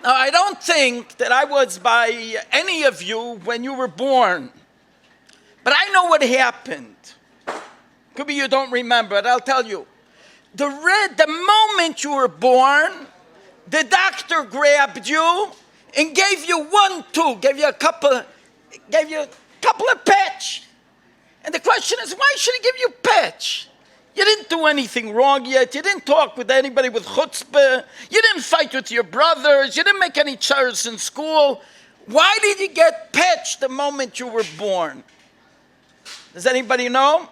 Now, I don't think that I was by any of you when you were born. But I know what happened. Could be you don't remember, but I'll tell you. The moment you were born, the doctor grabbed you and gave you gave you a couple of patch. And the question is, why should he give you patch? You didn't do anything wrong yet. You didn't talk with anybody with chutzpah. You didn't fight with your brothers. You didn't make any chores in school. Why did you get patched the moment you were born? Does anybody know?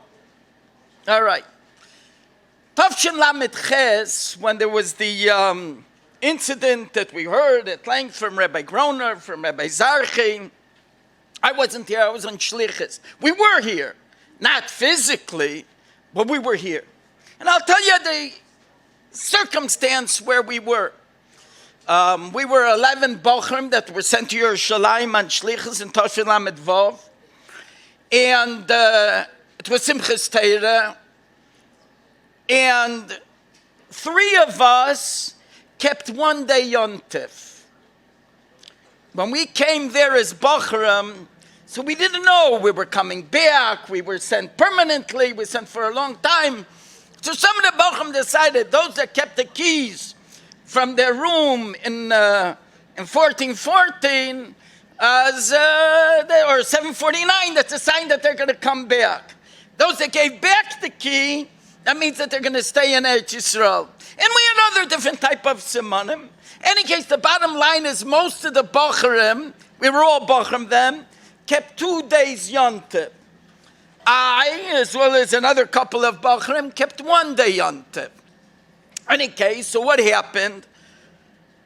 All right. Tavshin Lamed Ches, when there was the incident that we heard at length from Rabbi Groner, from Rabbi Zarchi, I wasn't here. I was on Shlichus. We were here. Not physically, but we were here. And I'll tell you the circumstance where we were. We were 11 Bochrim that were sent to Yerushalayim on Shlichus in Tavshin Lamed Vav. And it was Simchas Torah. And 3 of us kept 1 day Yontif. When we came there as Bochrim, so we didn't know we were coming back. We were sent permanently. We sent for a long time. So some of the Bochrim decided, those that kept the keys from their room in 1414, or 749, that's a sign that they're going to come back. Those that gave back the key, that means that they're going to stay in Eretz Yisrael. And we had other different type of simanim. Any case, the bottom line is most of the Bochrim, we were all Bochrim then, kept 2 days Yontif. I, as well as another couple of Bochrim, kept 1 day Yontif. Any case, so what happened?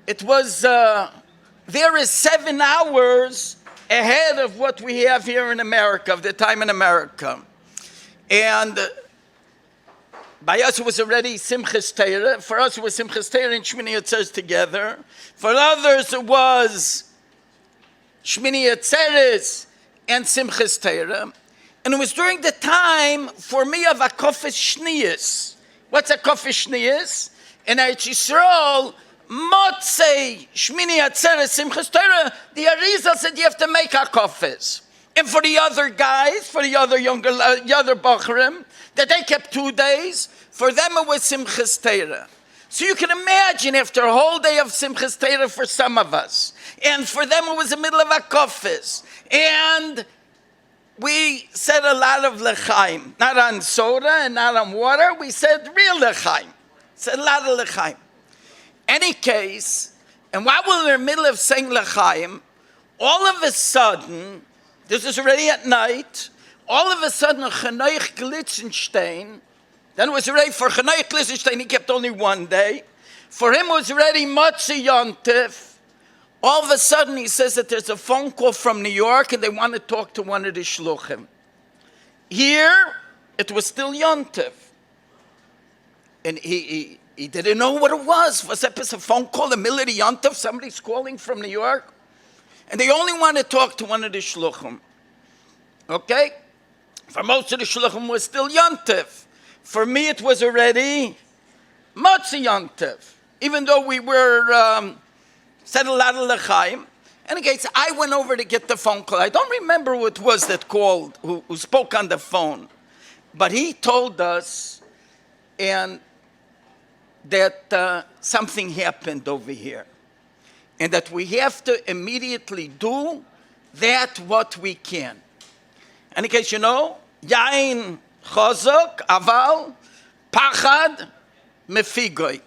It was, there is 7 hours ahead of what we have here in America, of the time in America. And by us it was already Simchas Torah. For us it was Simchas Torah and Shmini Atzeres together. For others it was Shmini Atzeres and Simchas Torah. And it was during the time for me of a Kofes Shniyas. What's a Kofes Shniyas? In Eretz Yisrael, Motzei Shmini Atzeres Simchas Torah, the Arizal said you have to make a Kofes. And for the other guys, for the other Bochrim, that they kept 2 days, for them it was Simchas Torah. So you can imagine after a whole day of Simchas Torah for some of us, and for them it was the middle of a Kofes, and we said a lot of L'chaim, not on soda and not on water, we said real L'chaim, said a lot of L'chaim. Any case, and while we were in the middle of saying L'chaim, all of a sudden, this is already at night, all of a sudden, Chanoich Glitzenstein, then it was ready for Chanoich Glitzenstein, he kept only 1 day. For him it was ready Motzi Yontif. All of a sudden he says that there's a phone call from New York and they want to talk to one of the Shluchim. Here, it was still Yontif. And he didn't know what it was. Was that a phone call, a military Yontif? Somebody's calling from New York? And they only want to talk to one of the Shluchim. Okay? For most of the Shluchim was still Yontif. For me it was already Motzi Yontif. Even though we were, said a lot of L'chaim. In any case, I went over to get the phone call. I don't remember who it was that called, who spoke on the phone. But he told us and that something happened over here. And that we have to immediately do that what we can. In any case, you know, Yain Chazok, Aval, Pachad, Mefigoy.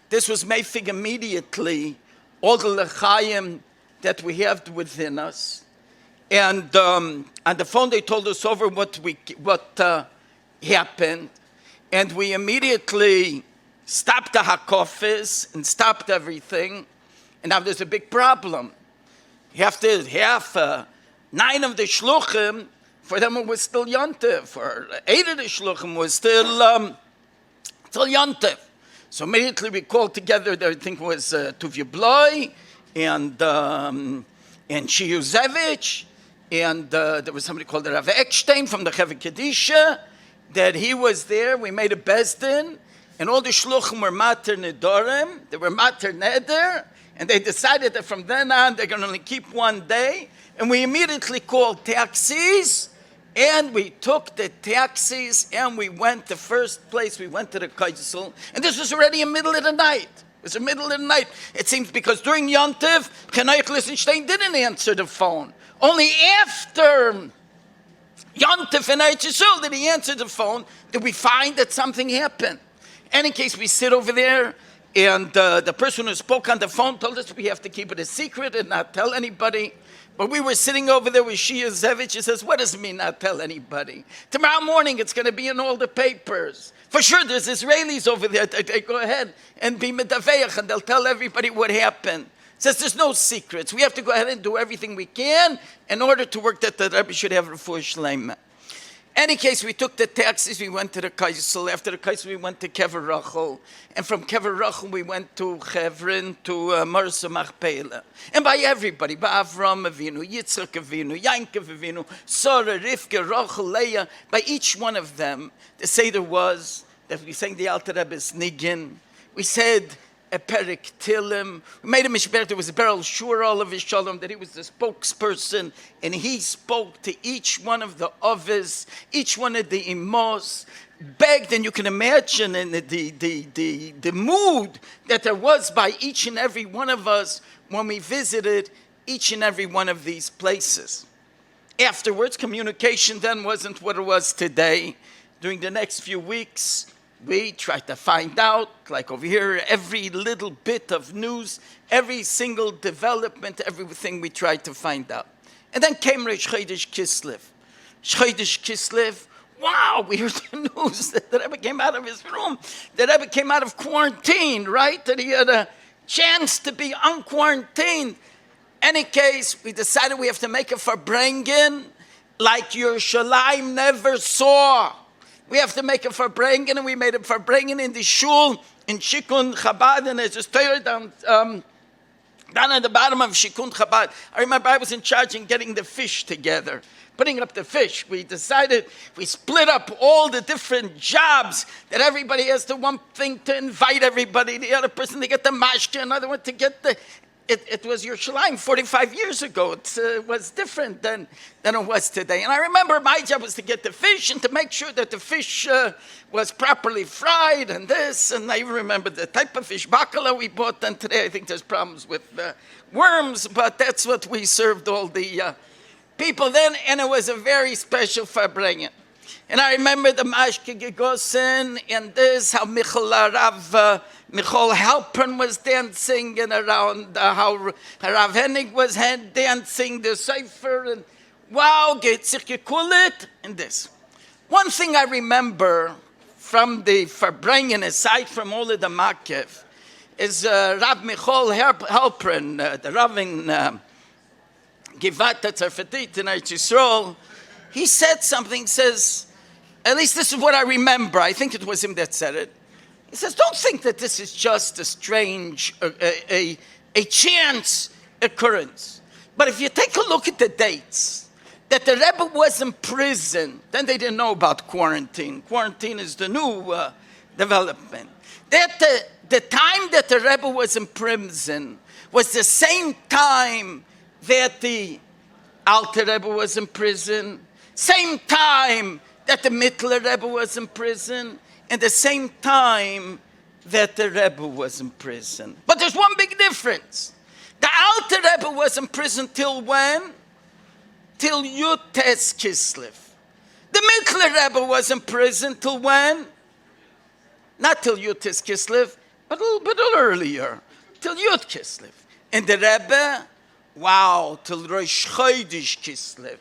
This was mefig immediately, all the L'chaim that we have within us. And on the phone they told us over what happened. And we immediately stopped the Hakofis and stopped everything. And now there's a big problem. You have to have 9 of the Shluchim, for them it was still Yontif. For 8 of the Shluchim was still Yontif. So immediately we called together, I think it was Tuvia Bloy and Shiyuzevich, and there was somebody called Rav Eckstein from the Chevy Kedisha, that he was there. We made a Bezdin, and all the Shluchim were Mater Nedorim, they were Mater Neder, And they decided that from then on, they're going to only keep one day. And we immediately called taxis. And we took the taxis and we went, the first place we went to the Kaisel. And this was already in the middle of the night. It was the middle of the night. It seems because during Yontif, Kenayach Lichtenstein didn't answer the phone. Only after Yontif and Eretz Yisrael did he answer the phone, did we find that something happened. Any case, we sit over there, and the person who spoke on the phone told us we have to keep it a secret and not tell anybody. But we were sitting over there with Shia Zevich. She says, what does it mean not tell anybody? Tomorrow morning, it's going to be in all the papers. For sure, there's Israelis over there. They go ahead and be medaveach, and they'll tell everybody what happened. Says there's no secrets. We have to go ahead and do everything we can in order to work that the Rebbe should have refuah shleima. Any case, we took the taxis, we went to the Kaisel. After the Kaisel, we went to Kever Rachel. And from Kever Rachel, we went to Chevron, to Marsa Machpelah. And by everybody, by Avram Avinu, Yitzchak Avinu, Yankov Avinu, Sarah, Rivka, Rachel, Leah, by each one of them, the Seder was that we sang the Alter Rebbe's Nigin. We said a Perik Tilim. We made a mishber. There was a Beryl Shur all of his shalom, that he was the spokesperson, and he spoke to each one of the Ovis, each one of the Imos, begged, and you can imagine in the mood that there was by each and every one of us when we visited each and every one of these places. Afterwards, communication then wasn't what it was today. During the next few weeks, we tried to find out, like over here, every little bit of news, every single development, everything we tried to find out. And then came Rosh Chodesh Kislev. Rosh Chodesh Kislev, wow, we heard the news that the Rebbe came out of his room. The Rebbe came out of quarantine, right? That he had a chance to be unquarantined. Any case, we decided we have to make a farbrengen like Yerushalayim never saw. We have to make a farbrengen, and we made a farbrengen in the shul in Shikun Chabad, and there's a story down at the bottom of Shikun Chabad. I remember I was in charge in getting the fish together, putting up the fish. We decided we split up all the different jobs that everybody has to one thing to invite everybody, the other person to get the mashke, another one to get the. It was Yerushalayim 45 years ago. It was different than it was today. And I remember my job was to get the fish and to make sure that the fish was properly fried and this. And I even remember the type of fish, bacala we bought. And today I think there's problems with worms, but that's what we served all the people then. And it was a very special farbrengen. And I remember the mashke gegossen and this, how Michal Halpern was dancing, and around how Rav Hennig was dancing, the Sefer, and wow, get sich gekulit, and this. One thing I remember from the Farbrengen, aside from all of the Makev, is Rav Michal Halpern, the Rav in Givat Tzarfatit in Eretz Yisrael. He said something, says, at least this is what I remember, I think it was him that said it. He says, don't think that this is just a strange, a chance occurrence. But if you take a look at the dates, that the Rebbe was in prison, then they didn't know about quarantine. Quarantine is the new development. That the time that the Rebbe was in prison was the same time that the Alter Rebbe was in prison, same time that the Mittler Rebbe was in prison, and the same time that the Rebbe was in prison. But there's one big difference. The Alter Rebbe was in prison till when? Till Yutes Kislev. The Mittler Rebbe was in prison till when? Not till Yutes Kislev, but a little bit earlier. Till Yud Kislev. And the Rebbe, wow, till Rosh Chodesh Kislev.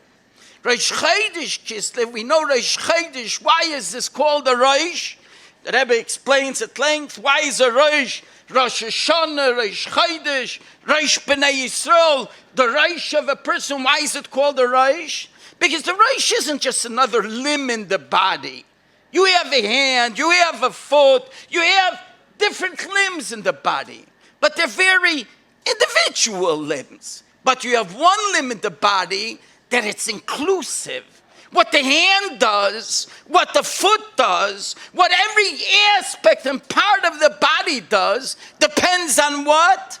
Rosh Chodesh Kislev, we know Rosh Chodesh. Why is this called a Rosh? The Rebbe explains at length, why is a Rosh? Rosh Hashanah, Rosh Chodesh, Rosh B'nai Yisrael, the Rosh of a person. Why is it called a Rosh? Because the Rosh isn't just another limb in the body. You have a hand, you have a foot, you have different limbs in the body. But they're very individual limbs. But you have one limb in the body that it's inclusive. What the hand does, what the foot does, what every aspect and part of the body does, depends on what?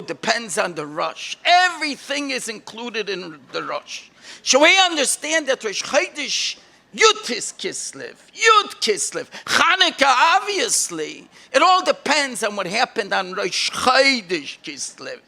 depends on the Rosh. Everything is included in the Rosh. So we understand that Rosh Chodesh Kislev, Chanukah, obviously, it all depends on what happened on Rosh Chodesh Kislev.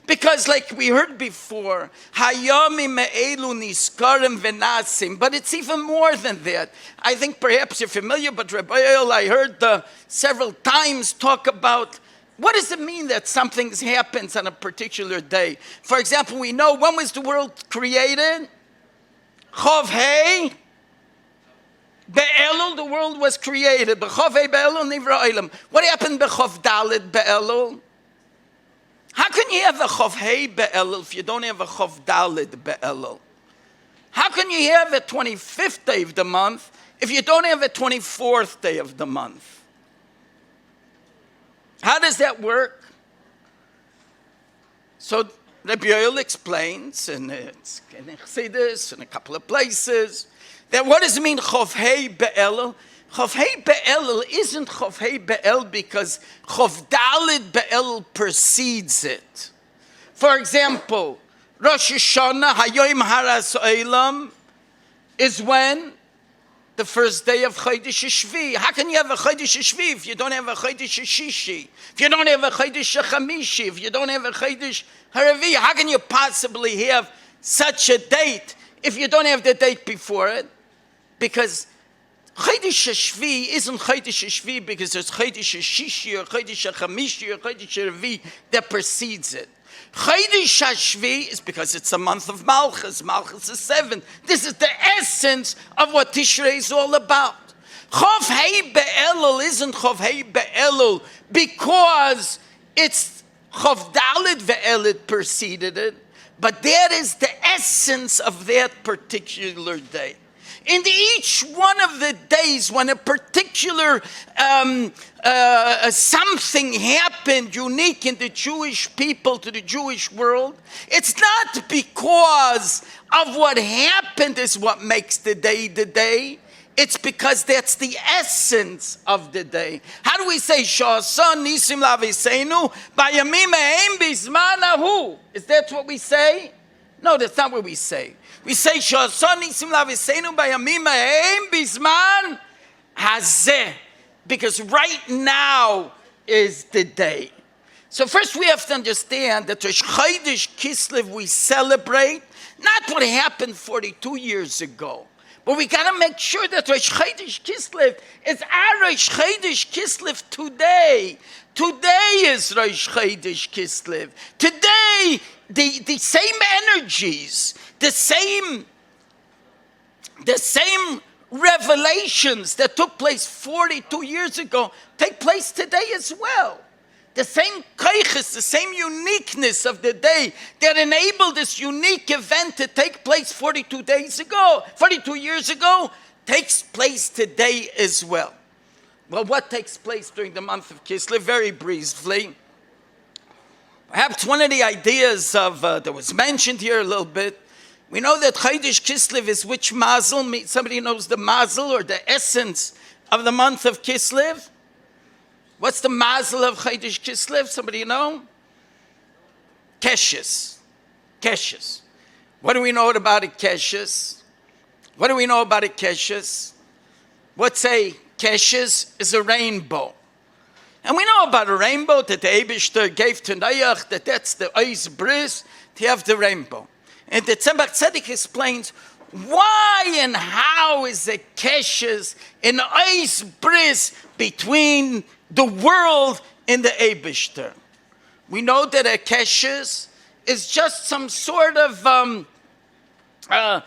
Because like we heard before, Hayomim me'elu niskarim v'nasim, but it's even more than that. I think perhaps you're familiar, but Rabbi Mendel, I heard several times talk about what does it mean that something happens on a particular day. For example, we know when was the world created? Chov Hei Be'elul, the world was created. B'chov Hei Be'elul nivra olam. What happened b'chov Dalet Be'elul? How can you have a Chov Hei Be'elul if you don't have a Chov Dalet Be'elul? How can you have a 25th day of the month if you don't have a 24th day of the month? How does that work? So Rabbi Mendel explains, and it's in Chassidus in a couple of places, that what does it mean Chov Hei Be'elul? Chov Hei Be'elul isn't Chov Hei Be'el because Chov Dalet Be'el precedes it. For example, Rosh Hashanah Hayoim Haras Olam is when? The first day of Chodesh Shvi. How can you have a Chodesh Shvi if you don't have a Chodesh Shishi? If you don't have a Chodesh Chamishi? If you don't have a Chodesh Haravi? How can you possibly have such a date if you don't have the date before it? Because Chodesh Shvi isn't Chodesh Shvi because there's Chodesh Shishi or Chodesh Chamishi or Chodesh Haravi that precedes it. Chodesh Hashvi is because it's a month of Malchus. Malchus is 7. This is the essence of what Tishrei is all about. Chov Hei Be'elul isn't Chov Hei Be'elul because it's Chov Dalet Ve'elul preceded it, but that is the essence of that particular day. In each one of the days when a particular something happened unique in the Jewish people to the Jewish world, it's not because of what happened is what makes the day the day. It's because that's the essence of the day. How do we say Sha'asan Nisim Laviseinu Bayamim Eim Bizman Ahu? Is that what we say? No, that's not what we say. We say Sha'asan Nisim Laviseinu Bayamim Eim Bizman Hazeh, because right now is the day. So first we have to understand that Rosh Chodesh Kislev we celebrate not what happened 42 years ago, but we got to make sure that Rosh Chodesh Kislev is our Rosh Chodesh Kislev today. Today is Rosh Chodesh Kislev. Today, the same energies, the same revelations that took place 42 years ago take place today as well. The same kaiches, the same uniqueness of the day that enabled this unique event to take place 42 years ago, takes place today as well. Well, what takes place during the month of Kislev? Very briefly, perhaps one of the ideas of that was mentioned here a little bit. We know that Chodesh Kislev is which mazel? Somebody knows the mazel or the essence of the month of Kislev? What's the mazel of Chodesh Kislev? Somebody know? Keshes. Keshes. What do we know about a Keshes? What do we know about a Keshes? What's a Keshes? Is a rainbow. And we know about a rainbow that the Eibishter gave to Noach, that's the Eis Bris, to have the rainbow. And the Tzemach Tzedek explains why and how is a Keshes an Eis Bris between the world and the Eibishter. We know that a Keshes is just some sort of a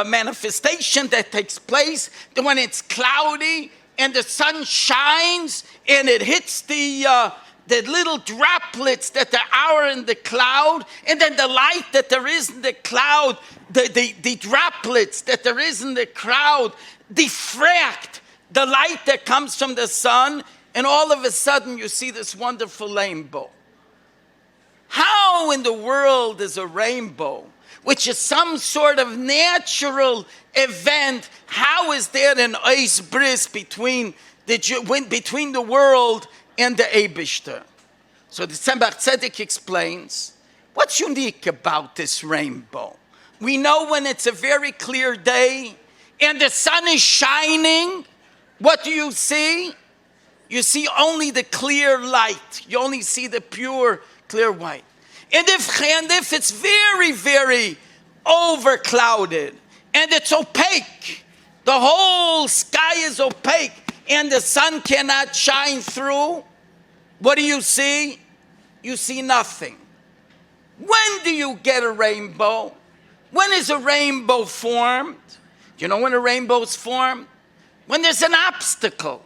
manifestation that takes place when it's cloudy and the sun shines and it hits the little droplets that are in the cloud, and then the light that there is in the cloud, the droplets that there is in the cloud diffract the light that comes from the sun, and all of a sudden you see this wonderful rainbow. How in the world is a rainbow, which is some sort of natural event, how is there an Eis Bris between the world and the Eibishter? So the Tzemach Tzedek explains, what's unique about this rainbow? We know when it's a very clear day and the sun is shining, what do you see? You see only the clear light. You only see the pure, clear white. And if it's very, very overclouded and it's opaque, the whole sky is opaque and the sun cannot shine through, what do you see? You see nothing. When do you get a rainbow? When is a rainbow formed? Do you know when a rainbow is formed? When there's an obstacle,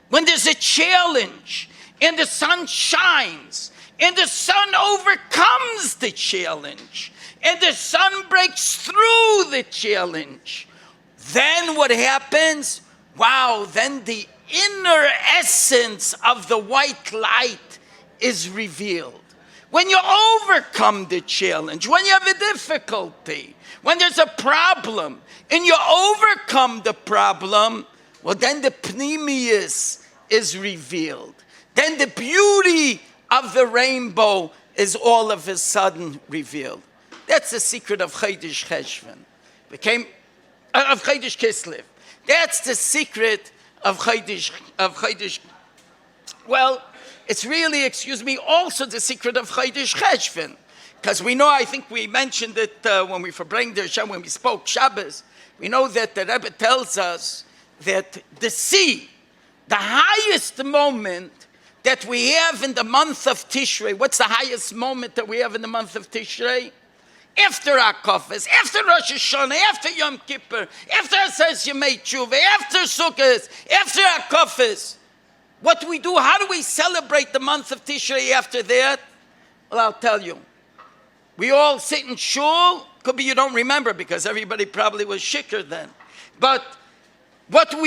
when there's a challenge, and the sun shines, and the sun overcomes the challenge, and the sun breaks through the challenge. Then what happens? Wow, then the inner essence of the white light is revealed. When you overcome the challenge, when you have a difficulty, when there's a problem, and you overcome the problem, well, then the pnimius is revealed. Then the beauty of the rainbow is all of a sudden revealed. That's the secret of Chodesh Cheshvan. Of Chodesh Kislev. That's the secret of Chodesh. Well, it's really, also the secret of Chodesh Cheshvan. Because we know, I think we mentioned it when we Farbrengs, when we spoke Shabbos, we know that the Rebbe tells us that the sea, the highest moment that we have in the month of Tishrei, what's the highest moment that we have in the month of Tishrei? After Akofis, after Rosh Hashanah, after Yom Kippur, after Asas Yemei Tshuva, after Sukkot, after Akofis. What do we do? How do we celebrate the month of Tishrei after that? Well, I'll tell you. We all sit in shul. Could be you don't remember because everybody probably was shikr then. But what do?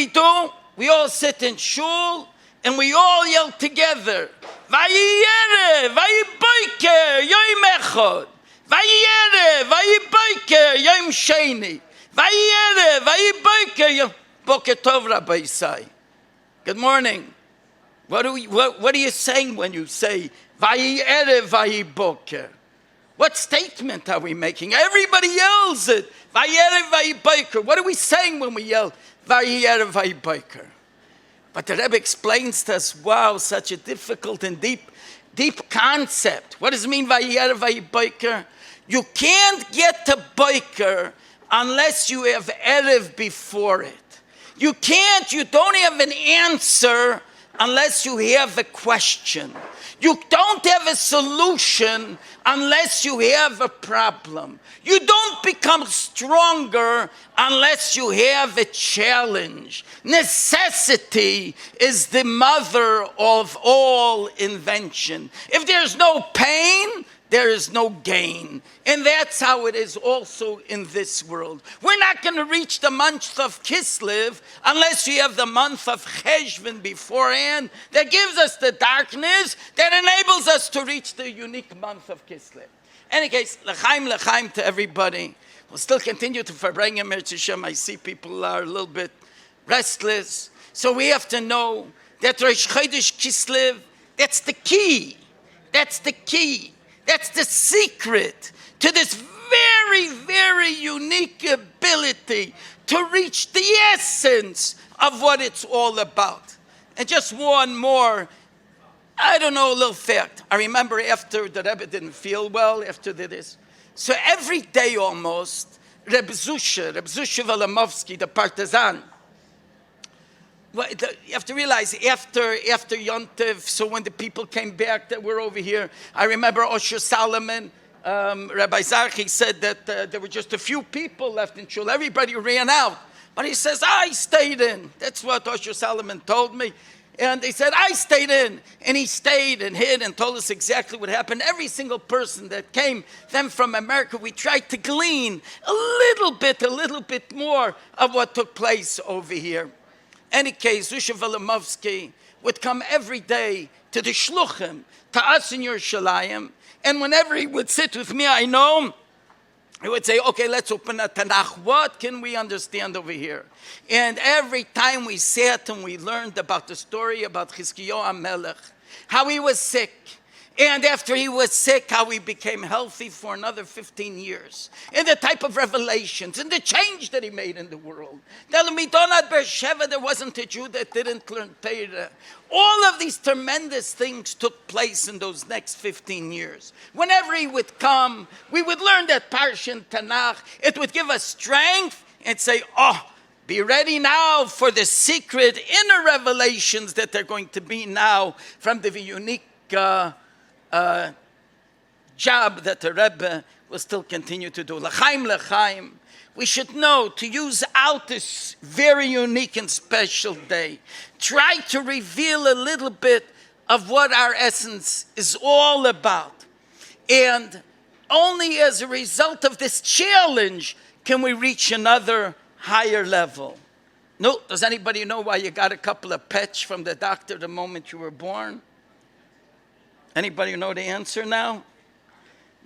We all sit in shul and we all yell together. Vayiyere, vayiboiker, yoim echad. Vayiyere, vayiboiker, yoim sheni. Vayiyere, vayiboiker, yoim... Boker tov, Rabbi Isai. Good morning. What are you saying when you say Vayiyere, vayiboker? What statement are we making? Everybody yells it. Vayiyere, vayiboker. What are we saying when we yell Vayiyere, vayiboker? But the Rebbe explains to us, wow, such a difficult and deep concept. What does it mean, Vayiyere, vayiboker? You can't get to boker unless you have erev before it. You don't have an answer unless you have a question. You don't have a solution unless you have a problem. You don't become stronger unless you have a challenge. Necessity is the mother of all invention. If there's no pain, there is no gain. And that's how it is also in this world. We're not going to reach the month of Kislev unless we have the month of Cheshvan beforehand that gives us the darkness that enables us to reach the unique month of Kislev. In any case, l'chaim to everybody. We'll still continue to Farbrengen Mirz Hashem. I see people are a little bit restless. So we have to know that Rosh Chodesh Kislev, that's the key. That's the key. That's the secret to this very, very unique ability to reach the essence of what it's all about. And just one more, a little fact. I remember after the Rebbe didn't feel well, after this. So every day almost, Rebbe Zusha Velamovsky, the partisan, you have to realize, after Yontiv, so when the people came back that were over here, I remember Osher Solomon, Rabbi Zarchi said that there were just a few people left in shul. Everybody ran out. But he says, I stayed in. That's what Osher Solomon told me. And they said, I stayed in. And he stayed and hid and told us exactly what happened. Every single person that came then from America, we tried to glean a little bit more of what took place over here. Any case, Zusha Velamovsky would come every day to the shluchim, to us in Yerushalayim, and whenever he would sit with me, I know, he would say, okay, let's open a Tanakh. What can we understand over here? And every time we sat and we learned about the story about Chizkiyahu HaMelech, how he was sick, And after he was sick, how he became healthy for another 15 years. And the type of revelations and the change that he made in the world. Tell me, Donat Beersheva, there wasn't a Jew that didn't learn Torah. All of these tremendous things took place in those next 15 years. Whenever he would come, we would learn that Parsha Tanakh. It would give us strength and say, oh, be ready now for the secret inner revelations that they're going to be now from the unique job that the Rebbe will still continue to do. L'chaim, l'chaim. We should know to use out this very unique and special day. Try to reveal a little bit of what our essence is all about. And only as a result of this challenge can we reach another higher level. No, does anybody know why you got a couple of pets from the doctor the moment you were born? Anybody know the answer now?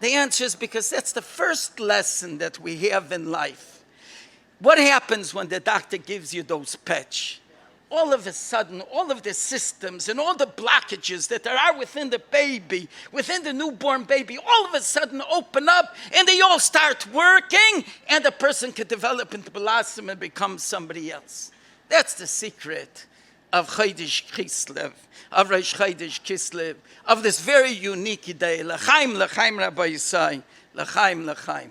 The answer is because that's the first lesson that we have in life. What happens when the doctor gives you those patches? All of a sudden, all of the systems and all the blockages that there are within the baby, within the newborn baby, all of a sudden open up and they all start working and the person can develop into blossom and become somebody else. That's the secret of Chodesh Kislev, of Rosh Chodesh Kislev, of this very unique day. L'chaim, l'chaim, Rabbi Yisai. L'chaim, l'chaim.